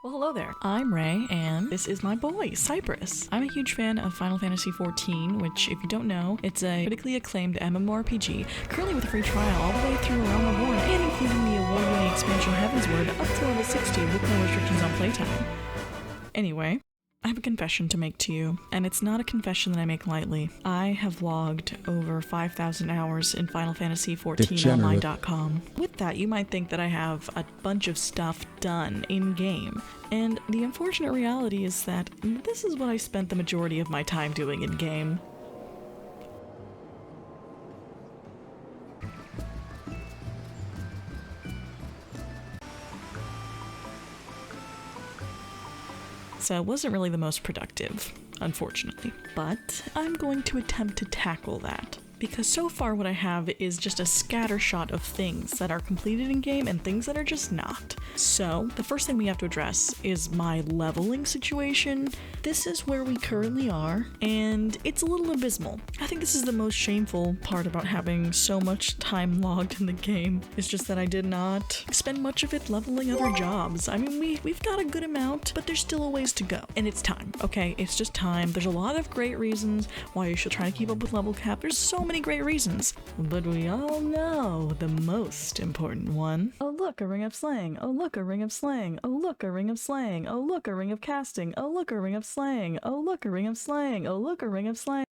Well, hello there. I'm Ray, and this is my boy, Cypress. I'm a huge fan of Final Fantasy XIV, which, if you don't know, it's a critically acclaimed MMORPG, currently with a free trial all the way through Realm Reborn, and including the award-winning expansion Heavensward up to level 60 with no restrictions on playtime. Anyway, I have a confession to make to you, and it's not a confession that I make lightly. I have logged over 5,000 hours in Final Fantasy XIV Online.com. With that, you might think that I have a bunch of stuff done in-game, and the unfortunate reality is that this is what I spent the majority of my time doing in-game. So it wasn't really the most productive, unfortunately. But I'm going to attempt to tackle that, because so far what I have is just a scattershot of things that are completed in game and things that are just not. So the first thing we have to address is my leveling situation. This is where we currently are, and it's a little abysmal. I think this is the most shameful part about having so much time logged in the game. It's just that I did not spend much of it leveling other jobs. I mean, we've got a good amount, but there's still a ways to go. And it's time, okay? It's just time. There's a lot of great reasons why you should try to keep up with level cap. There's so many great reasons. But we all know the most important one. Oh look, a ring of slaying. Oh look, a ring of slaying. Oh look, a ring of slaying. Oh look, a ring of casting. Oh look, a ring of slaying. Oh look, a ring of slaying. Oh look, a ring of slaying.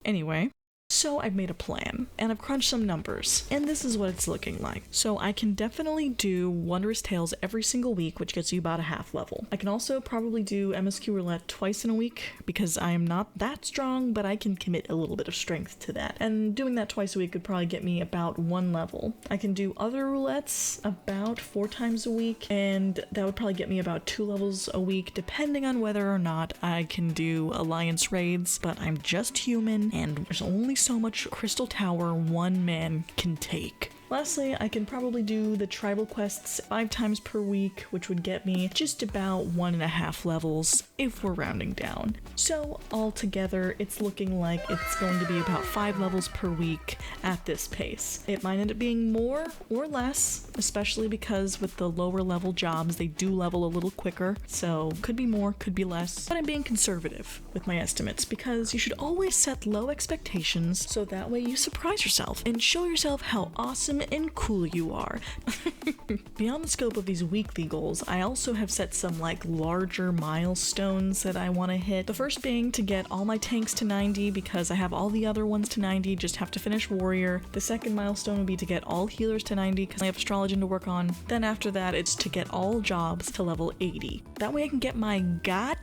Anyway, so I've made a plan, and I've crunched some numbers, and this is what it's looking like. So I can definitely do Wondrous Tales every single week, which gets you about a half level. I can also probably do MSQ Roulette twice in a week, because I am not that strong, but I can commit a little bit of strength to that. And doing that twice a week would probably get me about 1 level. I can do other roulettes about 4 times a week, and that would probably get me about 2 levels a week, depending on whether or not I can do Alliance raids, but I'm just human, and there's only so much Crystal Tower one man can take. Lastly, I can probably do the tribal quests 5 times per week, which would get me just about 1.5 levels if we're rounding down. So altogether, it's looking like it's going to be about 5 levels per week at this pace. It might end up being more or less, especially because with the lower level jobs, they do level a little quicker. So could be more, could be less, but I'm being conservative with my estimates because you should always set low expectations so that way you surprise yourself and show yourself how awesome and cool you are. Beyond the scope of these weekly goals, I also have set some larger milestones that I want to hit. The first being to get all my tanks to 90 because I have all the other ones to 90, just have to finish warrior. The second milestone would be to get all healers to 90 because I have astrology to work on. Then after that, it's to get all jobs to level 80. That way I can get my goddamn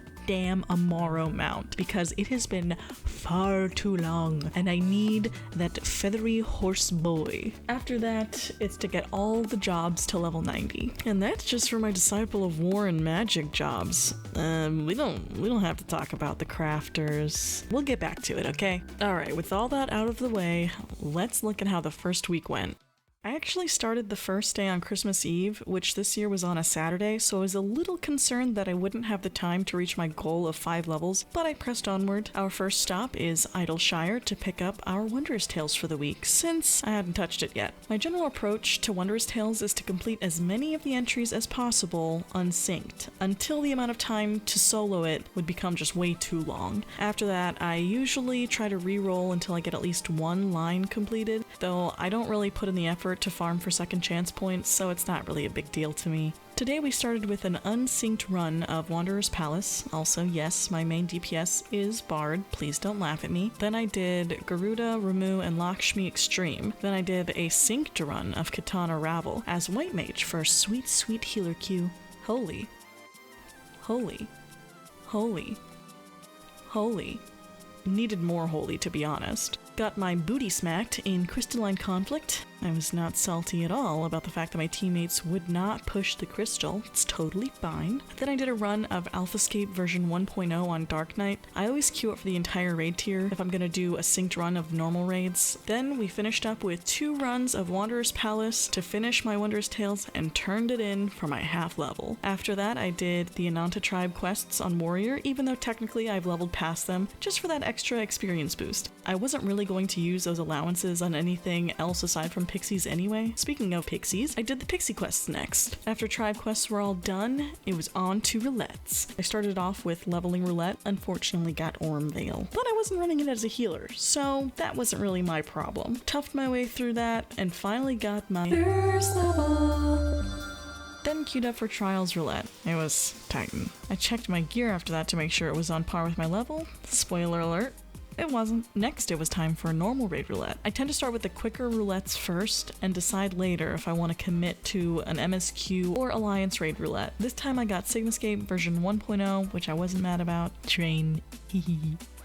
Amaro mount because it has been far too long and I need that feathery horse boy. After that, it's to get all the jobs to level 90. And that's just for my Disciple of War and Magic jobs. We don't have to talk about the crafters. We'll get back to it, okay? Alright, with all that out of the way, let's look at how the first week went. I actually started the first day on Christmas Eve, which this year was on a Saturday, so I was a little concerned that I wouldn't have the time to reach my goal of 5 levels, but I pressed onward. Our first stop is Idleshire to pick up our Wondrous Tales for the week, since I hadn't touched it yet. My general approach to Wondrous Tales is to complete as many of the entries as possible unsynced, until the amount of time to solo it would become just way too long. After that, I usually try to re-roll until I get at least 1 line completed, though I don't really put in the effort to farm for second chance points, so it's not really a big deal to me. Today we started with an unsynced run of Wanderer's Palace. Also, yes, my main DPS is Bard, please don't laugh at me. Then I did Garuda, Ramu, and Lakshmi Extreme. Then I did a synced run of Katana Ravel as White Mage for sweet, sweet healer Q. Holy. Holy. Holy. Holy. Needed more holy, to be honest. Got my booty smacked in Crystalline Conflict. I was not salty at all about the fact that my teammates would not push the crystal. It's totally fine. Then I did a run of AlphaScape version 1.0 on Dark Knight. I always queue up for the entire raid tier if I'm gonna do a synced run of normal raids. Then we finished up with 2 runs of Wanderer's Palace to finish my Wondrous Tales and turned it in for my half level. After that, I did the Ananta Tribe quests on Warrior, even though technically I've leveled past them, just for that extra experience boost. I wasn't really going to use those allowances on anything else aside from pixies anyway. Speaking of pixies, I did the pixie quests next. After tribe quests were all done, it was on to roulettes. I started off with leveling roulette, unfortunately got Orm Veil, but I wasn't running it as a healer, so that wasn't really my problem. Toughed my way through that and finally got my first level. Then queued up for Trials Roulette. It was Titan. I checked my gear after that to make sure it was on par with my level. Spoiler alert, it wasn't. Next, it was time for a normal raid roulette. I tend to start with the quicker roulettes first and decide later if I want to commit to an MSQ or Alliance raid roulette. This time I got Sigmascape version 1.0, which I wasn't mad about. Train.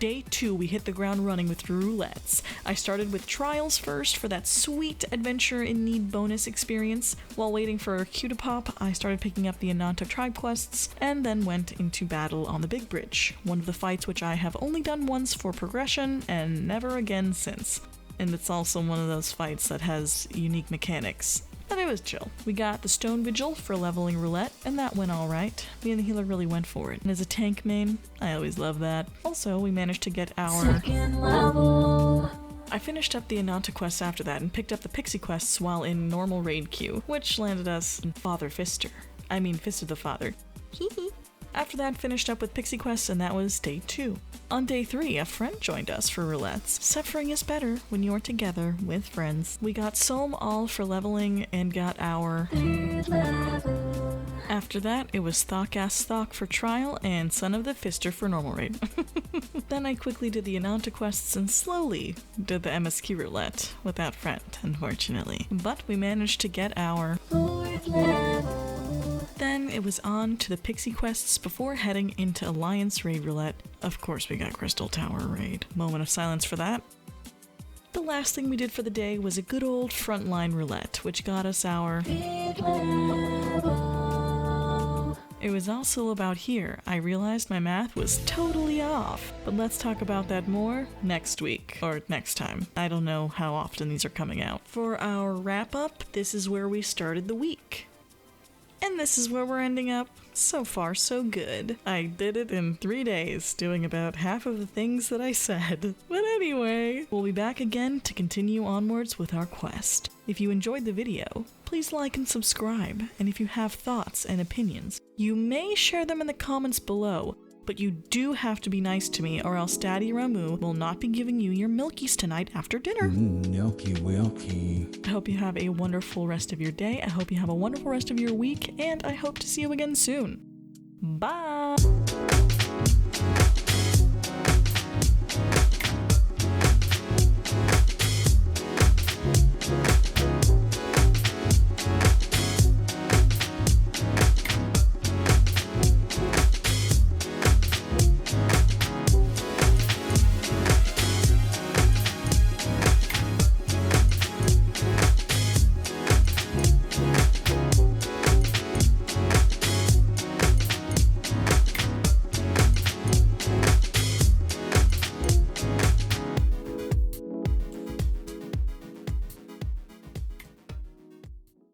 Day 2, we hit the ground running with roulettes. I started with Trials first for that sweet Adventure in Need bonus experience. While waiting for a queue to pop, I started picking up the Ananta tribe quests, and then went into battle on the Big Bridge, one of the fights which I have only done once for progression, and never again since. And it's also one of those fights that has unique mechanics. But it was chill. We got the Stone Vigil for leveling roulette, and that went alright. Me and the healer really went for it. And as a tank main, I always love that. Also, we managed to get our second level. I finished up the Ananta quests after that and picked up the Pixie quests while in normal raid queue, which landed us in Father Fister. I mean Fist of the Father. Hee. After that, finished up with Pixie quests, and that was day 2. On day 3, a friend joined us for roulettes. Suffering is better when you're together with friends. We got Sohm all for leveling and got our third level. After that, it was Thok for trial and Son of the Fister for normal raid. Then I quickly did the Ananta quests and slowly did the MSQ roulette without friend, unfortunately. But we managed to get our fourth level. Then it was on to the Pixie quests before heading into Alliance raid roulette. Of course we got Crystal Tower raid. Moment of silence for that. The last thing we did for the day was a good old frontline roulette, which got us our fifth level. It was also about here. I realized my math was totally off, but let's talk about that more next week, or next time. I don't know how often these are coming out. For our wrap up, this is where we started the week. And this is where we're ending up. So far, so good. I did it in 3 days, doing about half of the things that I said. But anyway, we'll be back again to continue onwards with our quest. If you enjoyed the video, please like and subscribe. And if you have thoughts and opinions, you may share them in the comments below. But you do have to be nice to me, or else Daddy Ramu will not be giving you your milkies tonight after dinner. Milky wilky. I hope you have a wonderful rest of your day. I hope you have a wonderful rest of your week, and I hope to see you again soon. Bye!